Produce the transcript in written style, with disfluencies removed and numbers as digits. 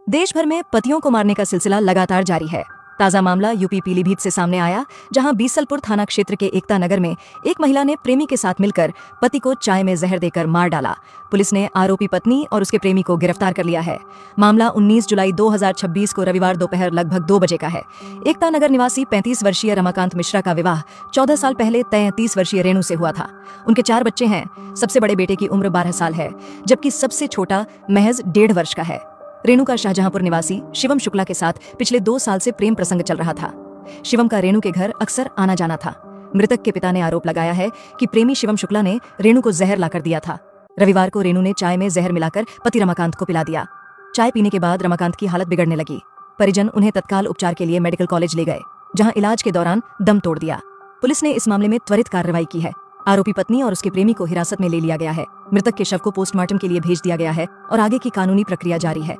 देश भर में पतियों को मारने का सिलसिला लगातार जारी है। ताजा मामला यूपी पीलीभीत से सामने आया, जहां बीसलपुर थाना क्षेत्र के एकता नगर में एक महिला ने प्रेमी के साथ मिलकर पति को चाय में जहर देकर मार डाला। पुलिस ने आरोपी पत्नी और उसके प्रेमी को गिरफ्तार कर लिया है। मामला 19 जुलाई 2026 को रविवार दोपहर लगभग 2 बजे का है। एकता नगर निवासी 35 वर्षीय रमाकांत मिश्रा का विवाह 14 साल पहले 33 वर्षीय रेणु से हुआ था। उनके 4 बच्चे हैं। सबसे बड़े बेटे की उम्र 12 साल है, जबकि सबसे छोटा महज 1.5 वर्ष का है। रेणु का शाहजहांपुर निवासी शिवम शुक्ला के साथ पिछले 2 साल से प्रेम प्रसंग चल रहा था। शिवम का रेणु के घर अक्सर आना जाना था। मृतक के पिता ने आरोप लगाया है कि प्रेमी शिवम शुक्ला ने रेणु को जहर लाकर दिया था। रविवार को रेणु ने चाय में जहर मिलाकर पति रमाकांत को पिला दिया। चाय पीने के बाद रमाकांत की हालत बिगड़ने लगी। परिजन उन्हें तत्काल उपचार के लिए मेडिकल कॉलेज ले गए, जहां इलाज के दौरान दम तोड़ दिया। पुलिस ने इस मामले में त्वरित कार्रवाई की है। आरोपी पत्नी और उसके प्रेमी को हिरासत में ले लिया गया है। मृतक के शव को पोस्टमार्टम के लिए भेज दिया गया है और आगे की कानूनी प्रक्रिया जारी है।